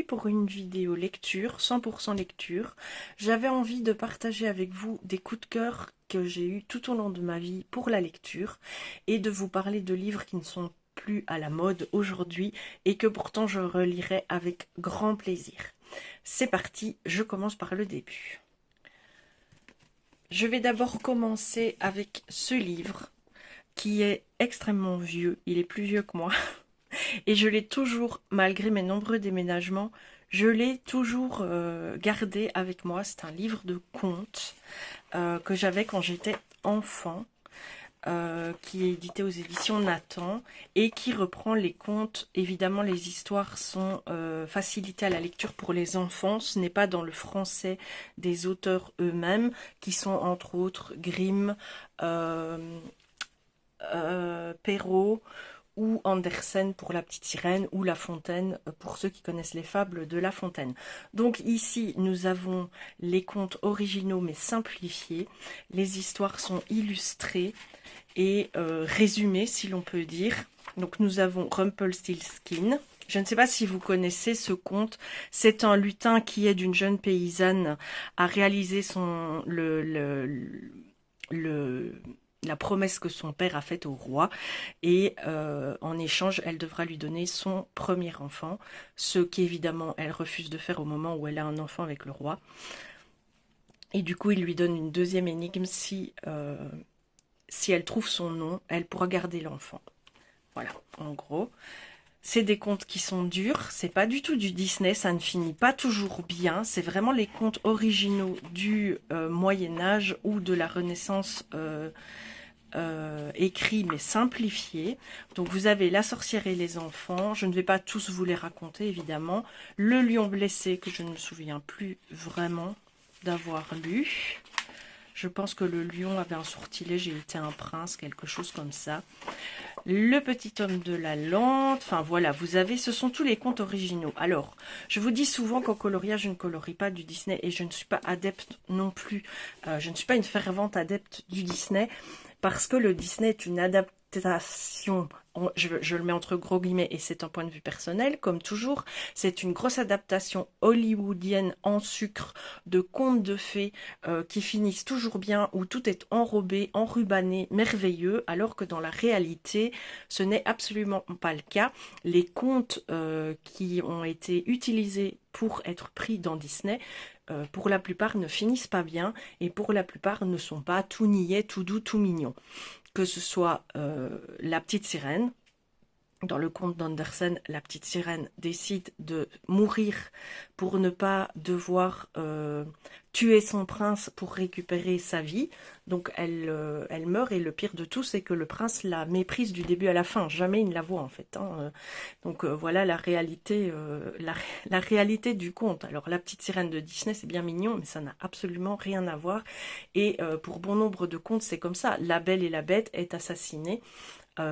aujourd'hui pour une vidéo lecture, 100% lecture. J'avais envie de partager avec vous des coups de cœur que j'ai eus tout au long de ma vie pour la lecture et de vous parler de livres qui ne sont plus à la mode aujourd'hui et que pourtant je relirai avec grand plaisir. C'est parti, je commence par le début. Je vais d'abord commencer avec ce livre qui est extrêmement vieux, il est plus vieux que moi. Et je l'ai toujours, malgré mes nombreux déménagements, je l'ai toujours gardé avec moi. C'est un livre de contes que j'avais quand j'étais enfant, qui est édité aux éditions Nathan et qui reprend les contes. Évidemment, les histoires sont facilitées à la lecture pour les enfants. Ce n'est pas dans le français des auteurs eux-mêmes, qui sont entre autres Grimm, Perrault, ou Andersen pour La Petite Sirène, ou La Fontaine pour ceux qui connaissent les fables de La Fontaine. Donc ici, nous avons les contes originaux mais simplifiés. Les histoires sont illustrées et résumées, si l'on peut dire. Donc nous avons Rumpelstiltskin. Je ne sais pas si vous connaissez ce conte. C'est un lutin qui aide une jeune paysanne à réaliser la promesse que son père a faite au roi, et en échange elle devra lui donner son premier enfant, ce qu'évidemment elle refuse de faire au moment où elle a un enfant avec le roi, et du coup il lui donne une deuxième énigme: si elle trouve son nom, elle pourra garder l'enfant. Voilà, en gros. C'est des contes qui sont durs, c'est pas du tout du Disney, ça ne finit pas toujours bien, c'est vraiment les contes originaux du Moyen-Âge ou de la Renaissance, écrits mais simplifiés. Donc vous avez La sorcière et les enfants, je ne vais pas tous vous les raconter évidemment. Le lion blessé, que je ne me souviens plus vraiment d'avoir lu. Je pense que le lion avait un sortilège et était un prince, quelque chose comme ça. Le petit homme de la lande, enfin voilà, vous avez, ce sont tous les contes originaux. Alors, je vous dis souvent qu'en coloriage, je ne colorie pas du Disney et je ne suis pas adepte non plus, je ne suis pas une fervente adepte du Disney, parce que le Disney est une adaptation, je le mets entre gros guillemets et c'est un point de vue personnel, comme toujours, c'est une grosse adaptation hollywoodienne en sucre de contes de fées qui finissent toujours bien, où tout est enrobé, enrubanné, merveilleux, alors que dans la réalité, ce n'est absolument pas le cas. Les contes qui ont été utilisés pour être pris dans Disney, pour la plupart ne finissent pas bien et pour la plupart ne sont pas tout niais, tout doux, tout mignon. Que ce soit La Petite Sirène, dans le conte d'Andersen, la petite sirène décide de mourir pour ne pas devoir tuer son prince pour récupérer sa vie. Donc elle meurt, et le pire de tout, c'est que le prince la méprise du début à la fin. Jamais il ne la voit en fait. Donc voilà la réalité, la réalité du conte. Alors La Petite Sirène de Disney, c'est bien mignon, mais ça n'a absolument rien à voir. Et pour bon nombre de contes, c'est comme ça. La Belle et la Bête est assassinée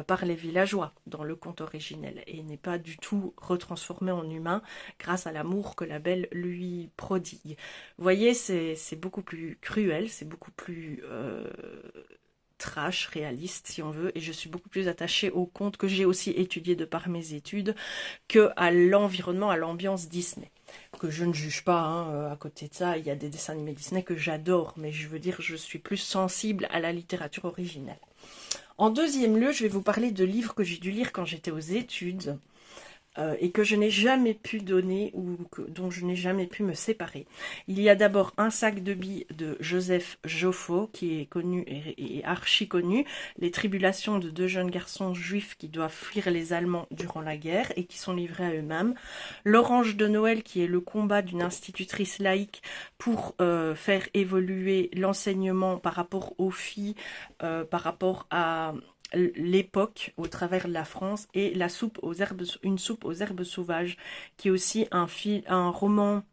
par les villageois dans le conte originel et n'est pas du tout retransformé en humain grâce à l'amour que la Belle lui prodigue. Vous voyez, c'est beaucoup plus cruel, c'est beaucoup plus trash, réaliste si on veut, et je suis beaucoup plus attachée au conte que j'ai aussi étudié de par mes études que à l'environnement, à l'ambiance Disney, que je ne juge pas, à côté de ça, il y a des dessins animés Disney que j'adore, mais je veux dire, je suis plus sensible à la littérature originelle. En deuxième lieu, je vais vous parler de livres que j'ai dû lire quand j'étais aux études et que je n'ai jamais pu donner ou dont je n'ai jamais pu me séparer. Il y a d'abord Un sac de billes de Joseph Joffo, qui est connu et archi connu, les tribulations de deux jeunes garçons juifs qui doivent fuir les Allemands durant la guerre et qui sont livrés à eux-mêmes. L'Orange de Noël, qui est le combat d'une institutrice laïque pour faire évoluer l'enseignement par rapport aux filles, par rapport à l'époque au travers de la France, et Une soupe aux herbes sauvages, qui est aussi un roman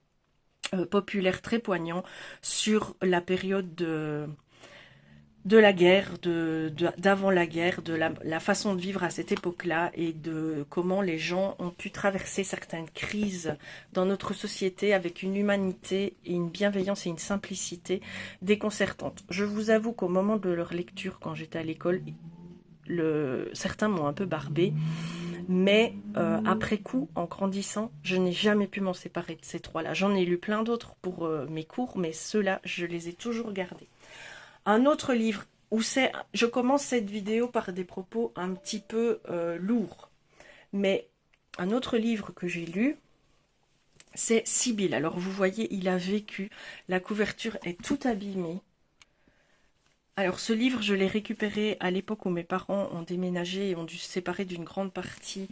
populaire très poignant sur la période de la guerre, d'avant la guerre, de la façon de vivre à cette époque-là, et de comment les gens ont pu traverser certaines crises dans notre société avec une humanité et une bienveillance et une simplicité déconcertantes. Je vous avoue qu'au moment de leur lecture, quand j'étais à l'école, certains m'ont un peu barbé. Mais après coup, en grandissant, je n'ai jamais pu m'en séparer de ces trois-là. J'en ai lu plein d'autres pour mes cours, mais ceux-là, je les ai toujours gardés. Un autre livre où je commence cette vidéo par des propos un petit peu lourds, mais un autre livre que j'ai lu, c'est Sibylle. Alors vous voyez, il a vécu, la couverture est toute abîmée. Alors ce livre, je l'ai récupéré à l'époque où mes parents ont déménagé et ont dû se séparer d'une grande partie.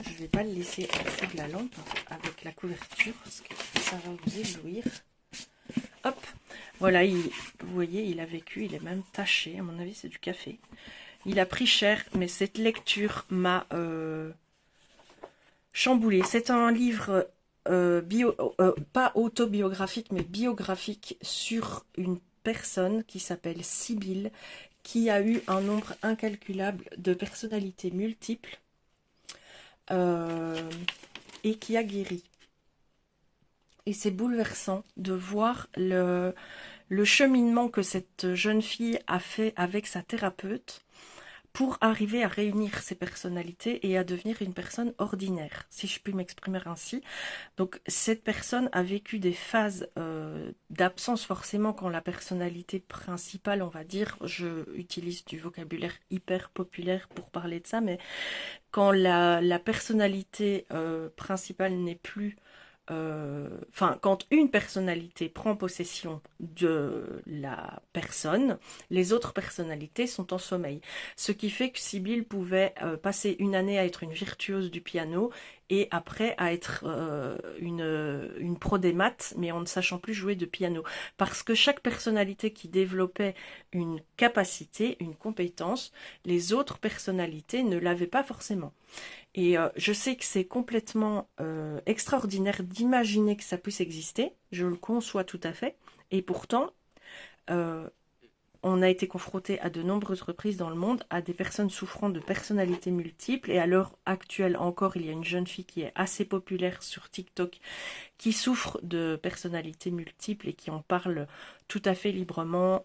Je ne vais pas le laisser en dessous de la lampe avec la couverture, parce que ça va vous éblouir. Hop, voilà, vous voyez, il a vécu, il est même taché, à mon avis c'est du café. Il a pris cher, mais cette lecture m'a chamboulée. C'est un livre pas autobiographique, mais biographique sur une personne qui s'appelle Sibylle, qui a eu un nombre incalculable de personnalités multiples et qui a guéri. Et c'est bouleversant de voir le cheminement que cette jeune fille a fait avec sa thérapeute pour arriver à réunir ses personnalités et à devenir une personne ordinaire, si je puis m'exprimer ainsi. Donc cette personne a vécu des phases d'absence, forcément quand la personnalité principale, on va dire, je utilise du vocabulaire hyper populaire pour parler de ça, mais quand la personnalité principale n'est plus... quand une personnalité prend possession de la personne, les autres personnalités sont en sommeil. Ce qui fait que Sibylle pouvait passer une année à être une virtuose du piano et après à être une pro des maths, mais en ne sachant plus jouer de piano. Parce que chaque personnalité qui développait une capacité, une compétence, les autres personnalités ne l'avaient pas forcément. Et je sais que c'est complètement extraordinaire d'imaginer que ça puisse exister, je le conçois tout à fait, et pourtant, on a été confronté à de nombreuses reprises dans le monde à des personnes souffrant de personnalités multiples, et à l'heure actuelle encore, il y a une jeune fille qui est assez populaire sur TikTok qui souffre de personnalités multiples et qui en parle tout à fait librement,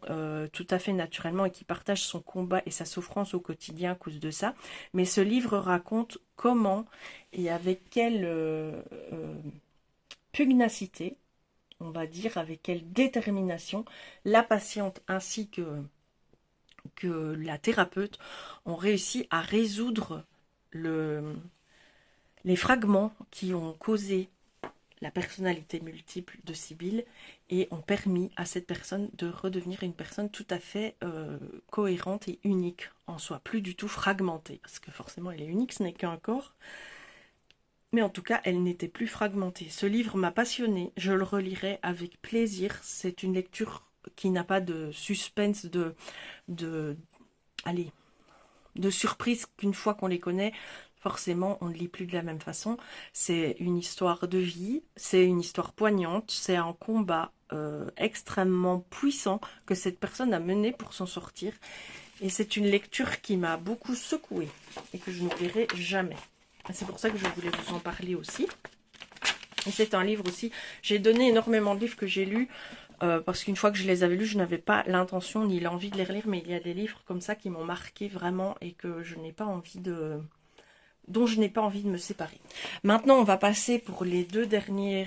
tout à fait naturellement, et qui partage son combat et sa souffrance au quotidien à cause de ça. Mais ce livre raconte comment et avec quelle pugnacité, on va dire, avec quelle détermination, la patiente ainsi que la thérapeute ont réussi à résoudre les fragments qui ont causé la personnalité multiple de Sibylle et ont permis à cette personne de redevenir une personne tout à fait cohérente et unique en soi, plus du tout fragmentée, parce que forcément elle est unique, ce n'est qu'un corps, mais en tout cas elle n'était plus fragmentée. Ce livre m'a passionnée, je le relirai avec plaisir, c'est une lecture qui n'a pas de suspense, de surprise, qu'une fois qu'on les connaît, forcément, on ne lit plus de la même façon. C'est une histoire de vie, c'est une histoire poignante, c'est un combat extrêmement puissant que cette personne a mené pour s'en sortir. Et c'est une lecture qui m'a beaucoup secouée et que je n'oublierai jamais. C'est pour ça que je voulais vous en parler aussi. Et c'est un livre aussi, j'ai donné énormément de livres que j'ai lus, parce qu'une fois que je les avais lus, je n'avais pas l'intention ni l'envie de les relire, mais il y a des livres comme ça qui m'ont marqué vraiment et que je n'ai pas envie dont je n'ai pas envie de me séparer. Maintenant, on va passer pour les deux derniers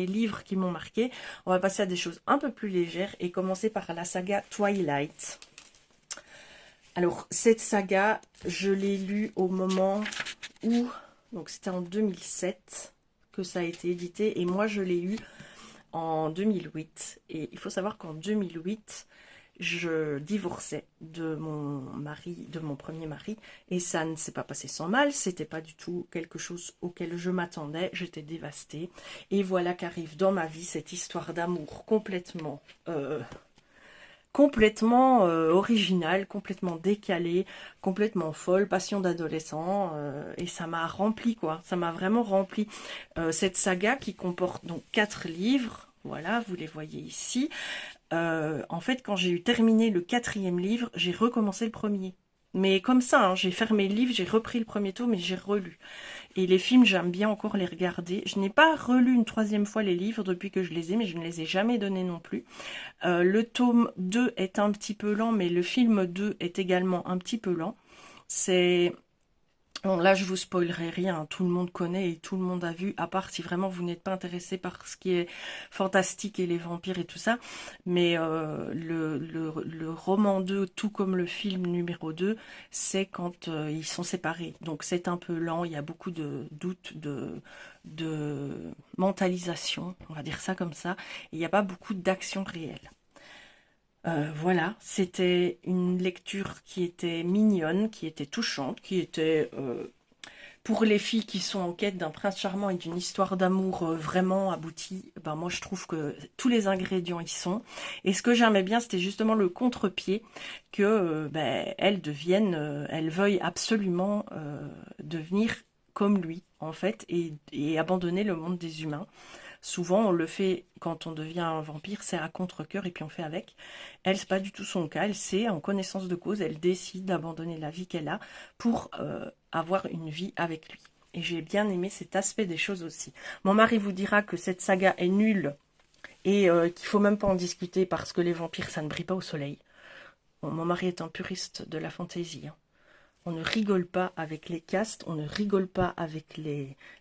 livres qui m'ont marqué. On va passer à des choses un peu plus légères et commencer par la saga Twilight. Alors, cette saga, je l'ai lue au moment où, donc c'était en 2007 que ça a été édité, et moi je l'ai eu en 2008. Et il faut savoir qu'en 2008, je divorçais de mon premier mari, et ça ne s'est pas passé sans mal, c'était pas du tout quelque chose auquel je m'attendais, j'étais dévastée, et voilà qu'arrive dans ma vie cette histoire d'amour complètement originale, complètement décalée, complètement folle, passion d'adolescent, et ça m'a rempli quoi, ça m'a vraiment rempli. Cette saga qui comporte donc 4 livres, voilà, vous les voyez ici. En fait, quand j'ai eu terminé le 4e livre, j'ai recommencé le premier. Mais comme ça, hein, j'ai fermé le livre, j'ai repris le premier tome et j'ai relu. Et les films, j'aime bien encore les regarder. Je n'ai pas relu une 3e fois les livres depuis que je les ai, mais je ne les ai jamais donnés non plus. Le tome 2 est un petit peu lent, mais le film 2 est également un petit peu lent. C'est... Bon, là, je vous spoilerai rien, tout le monde connaît et tout le monde a vu, à part si vraiment vous n'êtes pas intéressé par ce qui est fantastique et les vampires et tout ça. Mais le roman 2, tout comme le film numéro 2, c'est quand ils sont séparés. Donc c'est un peu lent, il y a beaucoup de doutes, de mentalisation, on va dire ça comme ça. Et il n'y a pas beaucoup d'action réelle. Voilà, c'était une lecture qui était mignonne, qui était touchante, qui était pour les filles qui sont en quête d'un prince charmant et d'une histoire d'amour vraiment aboutie. Ben moi je trouve que tous les ingrédients y sont. Et ce que j'aimais bien, c'était justement le contre-pied que ben, elles veuillent absolument devenir comme lui en fait et abandonner le monde des humains. Souvent, on le fait quand on devient un vampire, c'est à contre-cœur et puis on fait avec. Elle, c'est pas du tout son cas. Elle sait, en connaissance de cause, elle décide d'abandonner la vie qu'elle a pour avoir une vie avec lui. Et j'ai bien aimé cet aspect des choses aussi. Mon mari vous dira que cette saga est nulle et qu'il faut même pas en discuter parce que les vampires, ça ne brille pas au soleil. Bon, mon mari est un puriste de la fantaisie, hein. On ne rigole pas avec les castes, on ne rigole pas avec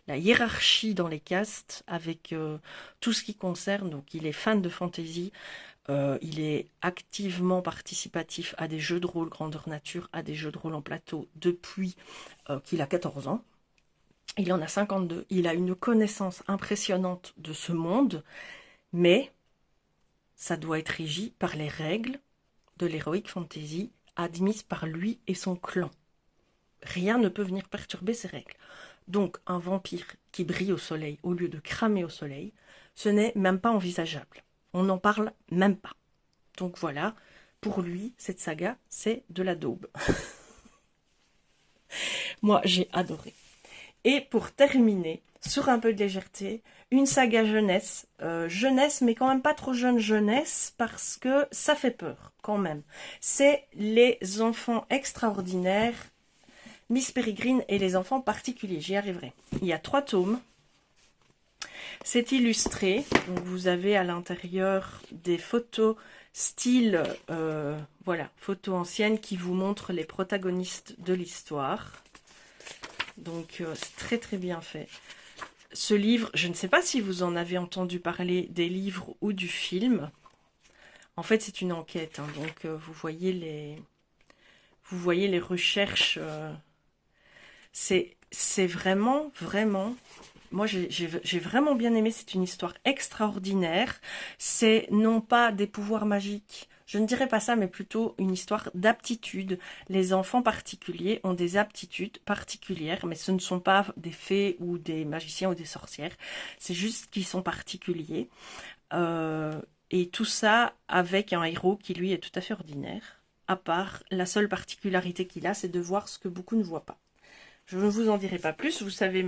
la hiérarchie dans les castes, avec tout ce qui concerne. Donc il est fan de fantasy, il est activement participatif à des jeux de rôle grandeur nature, à des jeux de rôle en plateau depuis qu'il a 14 ans. Il en a 52, il a une connaissance impressionnante de ce monde, mais ça doit être régi par les règles de l'heroic fantasy admises par lui et son clan. Rien ne peut venir perturber ces règles. Donc, un vampire qui brille au soleil au lieu de cramer au soleil, ce n'est même pas envisageable. On n'en parle même pas. Donc voilà, pour lui, cette saga, c'est de la daube. Moi, j'ai adoré. Et pour terminer, sur un peu de légèreté, une saga jeunesse. Jeunesse, mais quand même pas trop jeune jeunesse, parce que ça fait peur, quand même. C'est Les Enfants Extraordinaires, Miss Peregrine et les enfants particuliers, j'y arriverai. Il y a 3 tomes. C'est illustré. Donc vous avez à l'intérieur des photos style, voilà, photos anciennes qui vous montrent les protagonistes de l'histoire. Donc c'est très très bien fait. Ce livre, je ne sais pas si vous en avez entendu parler des livres ou du film. En fait, c'est une enquête, hein, donc vous voyez les recherches. C'est vraiment, moi j'ai vraiment bien aimé, c'est une histoire extraordinaire. C'est non pas des pouvoirs magiques, je ne dirais pas ça, mais plutôt une histoire d'aptitude. Les enfants particuliers ont des aptitudes particulières, mais ce ne sont pas des fées ou des magiciens ou des sorcières, c'est juste qu'ils sont particuliers. Et tout ça avec un héros qui lui est tout à fait ordinaire, à part la seule particularité qu'il a, c'est de voir ce que beaucoup ne voient pas. Je ne vous en dirai pas plus, vous savez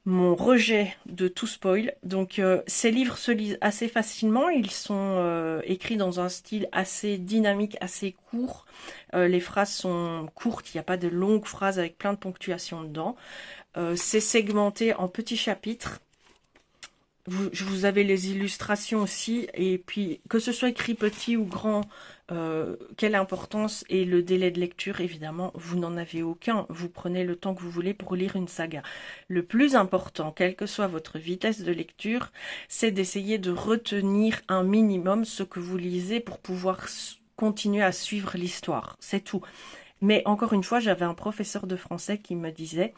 mon rejet de tout spoil. Donc ces livres se lisent assez facilement, ils sont écrits dans un style assez dynamique, assez court. Les phrases sont courtes, il n'y a pas de longues phrases avec plein de ponctuation dedans. C'est segmenté en petits chapitres. Vous avez les illustrations aussi, et puis que ce soit écrit petit ou grand, quelle importance, et le délai de lecture, évidemment, vous n'en avez aucun. Vous prenez le temps que vous voulez pour lire une saga. Le plus important, quelle que soit votre vitesse de lecture, c'est d'essayer de retenir un minimum ce que vous lisez pour pouvoir continuer à suivre l'histoire. C'est tout. Mais encore une fois, j'avais un professeur de français qui me disait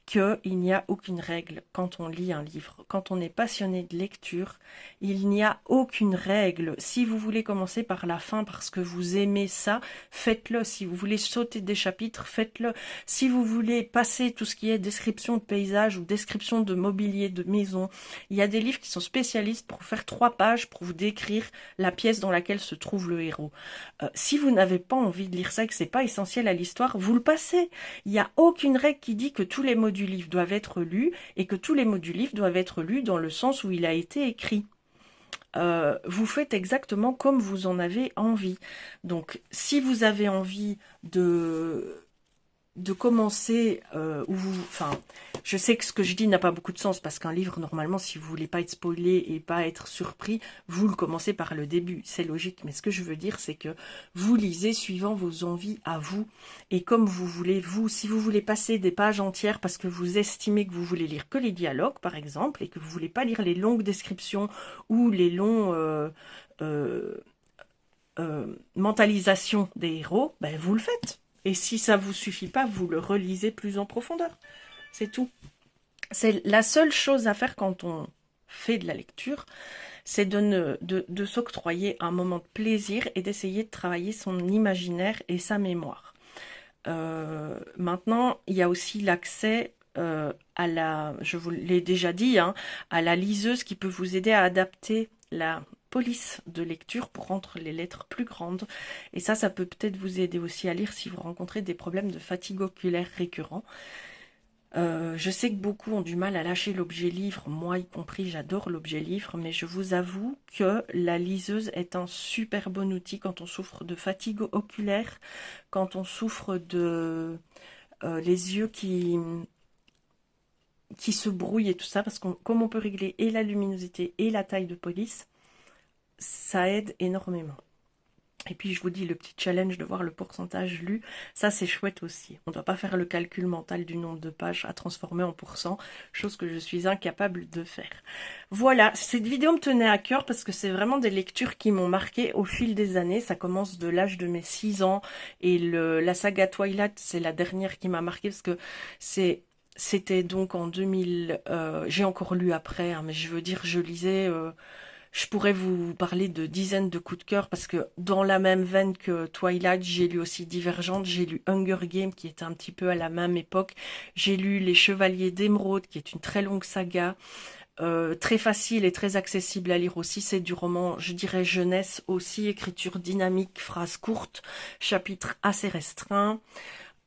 qu'il n'y a aucune règle quand on lit un livre. Quand on est passionné de lecture, il n'y a aucune règle. Si vous voulez commencer par la fin parce que vous aimez ça, faites-le. Si vous voulez sauter des chapitres, faites-le. Si vous voulez passer tout ce qui est description de paysage ou description de mobilier de maison, il y a des livres qui sont spécialistes pour faire 3 pages pour vous décrire la pièce dans laquelle se trouve le héros. Si vous n'avez pas envie de lire ça et que c'est pas essentiel à l'histoire, vous le passez. Il n'y a aucune règle qui dit que tous les mots du livre doivent être lus et que tous les mots du livre doivent être lus dans le sens où il a été écrit. Vous faites exactement comme vous en avez envie. Donc, si vous avez envie de commencer où vous... Enfin, je sais que ce que je dis n'a pas beaucoup de sens parce qu'un livre, normalement, si vous voulez pas être spoilé et pas être surpris, vous le commencez par le début. C'est logique. Mais ce que je veux dire, c'est que vous lisez suivant vos envies à vous et comme vous voulez, vous. Si vous voulez passer des pages entières parce que vous estimez que vous voulez lire que les dialogues, par exemple, et que vous voulez pas lire les longues descriptions ou les longs... mentalisation des héros, ben vous le faites. Et si ça vous suffit pas, vous le relisez plus en profondeur. C'est tout. C'est la seule chose à faire quand on fait de la lecture, c'est de s'octroyer un moment de plaisir et d'essayer de travailler son imaginaire et sa mémoire. Maintenant, il y a aussi l'accès à la, je vous l'ai déjà dit, hein, à la liseuse qui peut vous aider à adapter la police de lecture pour rendre les lettres plus grandes. Et ça peut peut-être vous aider aussi à lire si vous rencontrez des problèmes de fatigue oculaire récurrents. Je sais que beaucoup ont du mal à lâcher l'objet livre, moi y compris, j'adore l'objet livre, mais je vous avoue que la liseuse est un super bon outil quand on souffre de fatigue oculaire, quand on souffre de les yeux qui se brouillent et tout ça, parce que comme on peut régler et la luminosité et la taille de police, ça aide énormément. Et puis je vous dis, le petit challenge de voir le pourcentage lu, ça c'est chouette aussi. On ne doit pas faire le calcul mental du nombre de pages à transformer en pourcent, chose que je suis incapable de faire. Voilà, cette vidéo me tenait à cœur parce que c'est vraiment des lectures qui m'ont marqué au fil des années. Ça commence de l'âge de mes 6 ans et la saga Twilight, c'est la dernière qui m'a marqué parce que c'était donc en 2000, j'ai encore lu après, hein, mais je veux dire, je lisais... je pourrais vous parler de dizaines de coups de cœur parce que dans la même veine que Twilight, j'ai lu aussi Divergente, j'ai lu Hunger Games qui était un petit peu à la même époque, j'ai lu Les Chevaliers d'Émeraude qui est une très longue saga, très facile et très accessible à lire aussi, c'est du roman, je dirais jeunesse aussi, écriture dynamique, phrases courtes, chapitres assez restreints.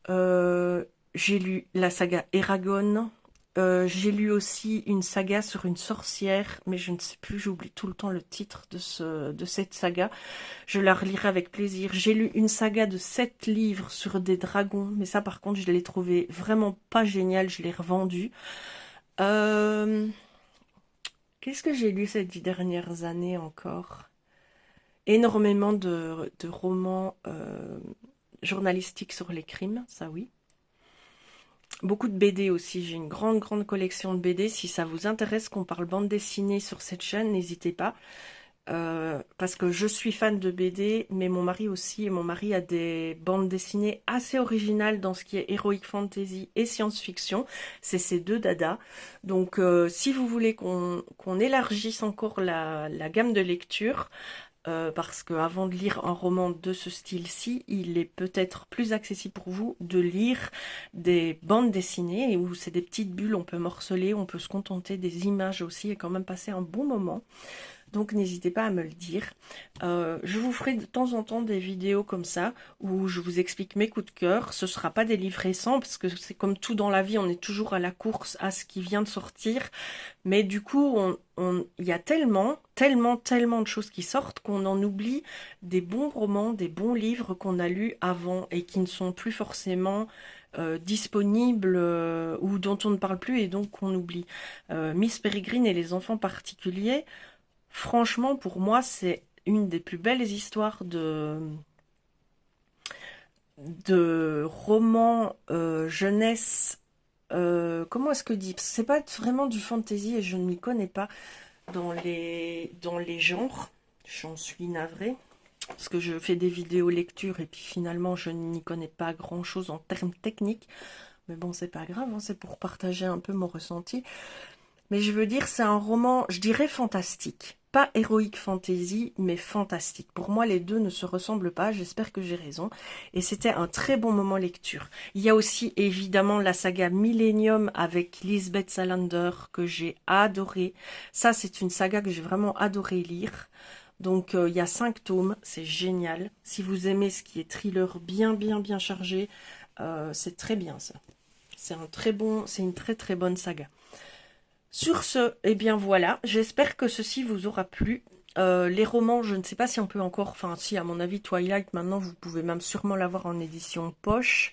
J'ai lu la saga Eragon. J'ai lu aussi une saga sur une sorcière, mais je ne sais plus, j'oublie tout le temps le titre de cette saga. Je la relirai avec plaisir. J'ai lu une saga de 7 livres sur des dragons, mais ça par contre je l'ai trouvé vraiment pas génial, je l'ai revendu. Qu'est-ce que j'ai lu ces 10 dernières années encore? Énormément de romans journalistiques sur les crimes, ça oui. Beaucoup de BD aussi, j'ai une grande collection de BD. Si ça vous intéresse qu'on parle bande dessinée sur cette chaîne, n'hésitez pas. Parce que je suis fan de BD, mais mon mari aussi. Et mon mari a des bandes dessinées assez originales dans ce qui est Heroic Fantasy et science-fiction. C'est ces deux dadas. Donc si vous voulez qu'on élargisse encore la gamme de lecture, parce que avant de lire un roman de ce style-ci, il est peut-être plus accessible pour vous de lire des bandes dessinées où c'est des petites bulles, on peut morceler, on peut se contenter des images aussi et quand même passer un bon moment. Donc n'hésitez pas à me le dire. Je vous ferai de temps en temps des vidéos comme ça où je vous explique mes coups de cœur. Ce ne sera pas des livres récents parce que c'est comme tout dans la vie, on est toujours à la course à ce qui vient de sortir. Mais du coup, il y a tellement de choses qui sortent qu'on en oublie des bons romans, des bons livres qu'on a lus avant et qui ne sont plus forcément disponibles ou dont on ne parle plus et donc qu'on oublie. Miss Peregrine et les enfants particuliers, franchement, pour moi, c'est une des plus belles histoires de romans jeunesse. Comment est-ce que dit? C'est pas vraiment du fantasy et je ne m'y connais pas dans les genres. J'en suis navrée. Parce que je fais des vidéos lecture et puis finalement je n'y connais pas grand chose en termes techniques. Mais bon, c'est pas grave, hein, c'est pour partager un peu mon ressenti. Mais je veux dire, c'est un roman, je dirais fantastique. Pas héroïque fantasy, mais fantastique. Pour moi, les deux ne se ressemblent pas, j'espère que j'ai raison. Et c'était un très bon moment lecture. Il y a aussi évidemment la saga Millennium avec Lisbeth Salander que j'ai adoré. Ça, c'est une saga que j'ai vraiment adoré lire. Donc, il y a 5 tomes, c'est génial. Si vous aimez ce qui est thriller bien chargé, c'est très bien ça. C'est une très bonne saga. Sur ce, eh bien voilà, j'espère que ceci vous aura plu. Les romans, je ne sais pas si on peut encore... Enfin, si, à mon avis, Twilight, maintenant, vous pouvez même sûrement l'avoir en édition poche.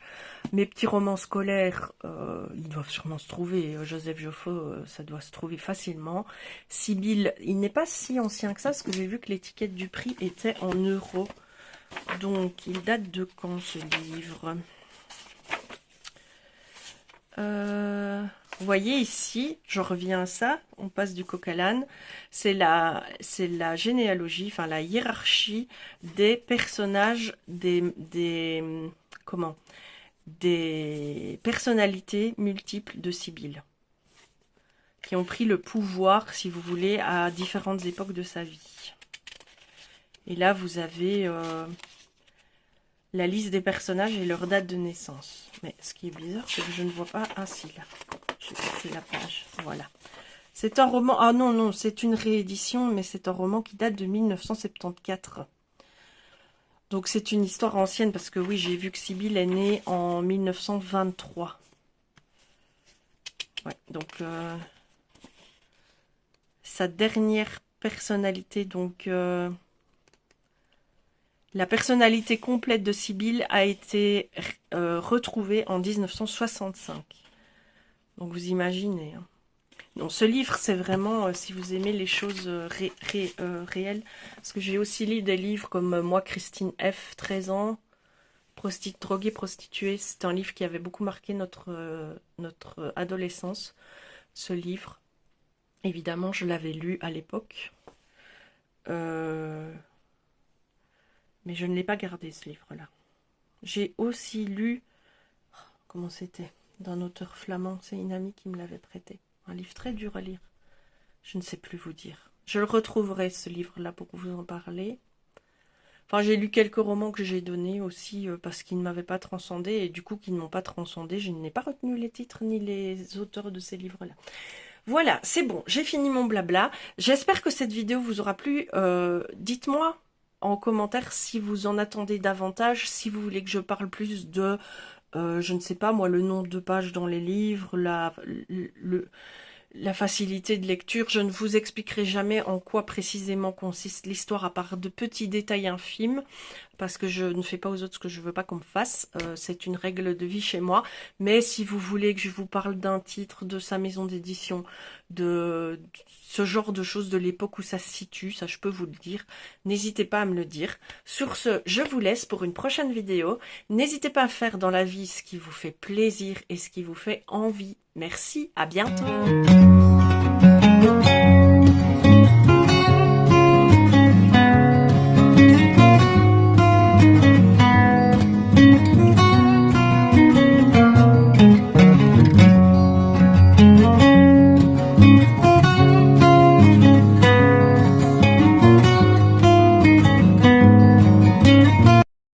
Mes petits romans scolaires, ils doivent sûrement se trouver. Joseph Joffo, ça doit se trouver facilement. Sibylle, il n'est pas si ancien que ça, parce que j'ai vu que l'étiquette du prix était en euros. Donc, il date de quand, ce livre? Vous voyez ici, je reviens à ça, on passe du coq à l'âne, c'est la généalogie, enfin la hiérarchie des personnages, des personnalités multiples de Sibylle, qui ont pris le pouvoir, si vous voulez, à différentes époques de sa vie. Et là, vous avez la liste des personnages et leur date de naissance. Mais ce qui est bizarre, c'est que je ne vois pas... Ah si, là. J'ai passé la page. Voilà. C'est un roman... Ah non, non, c'est une réédition, mais c'est un roman qui date de 1974. Donc c'est une histoire ancienne, parce que oui, j'ai vu que Sibylle est née en 1923. Ouais, donc... sa dernière personnalité, donc... la personnalité complète de Sibylle a été retrouvée en 1965. Donc vous imaginez. Hein. Donc ce livre, c'est vraiment, si vous aimez les choses réelles, parce que j'ai aussi lu des livres comme Moi, Christine F., 13 ans, droguée, prostituée. C'est un livre qui avait beaucoup marqué notre adolescence, ce livre. Évidemment, je l'avais lu à l'époque. Mais je ne l'ai pas gardé, ce livre-là. J'ai aussi lu... Comment c'était? D'un auteur flamand. C'est une amie qui me l'avait prêté. Un livre très dur à lire. Je ne sais plus vous dire. Je le retrouverai, ce livre-là, pour vous en parler. Enfin, j'ai lu quelques romans que j'ai donnés aussi, parce qu'ils ne m'avaient pas transcendé. Et du coup, qu'ils ne m'ont pas transcendé. Je n'ai pas retenu les titres ni les auteurs de ces livres-là. Voilà, c'est bon. J'ai fini mon blabla. J'espère que cette vidéo vous aura plu. Dites-moi en commentaire si vous en attendez davantage, si vous voulez que je parle plus de, je ne sais pas moi, le nombre de pages dans les livres, la facilité de lecture. Je ne vous expliquerai jamais en quoi précisément consiste l'histoire, à part de petits détails infimes, parce que je ne fais pas aux autres ce que je veux pas qu'on me fasse. C'est une règle de vie chez moi. Mais si vous voulez que je vous parle d'un titre, de sa maison d'édition, de ce genre de choses, de l'époque où ça se situe, ça je peux vous le dire. N'hésitez pas à me le dire. Sur ce, je vous laisse pour une prochaine vidéo. N'hésitez pas à faire dans la vie ce qui vous fait plaisir et ce qui vous fait envie. Merci, à bientôt.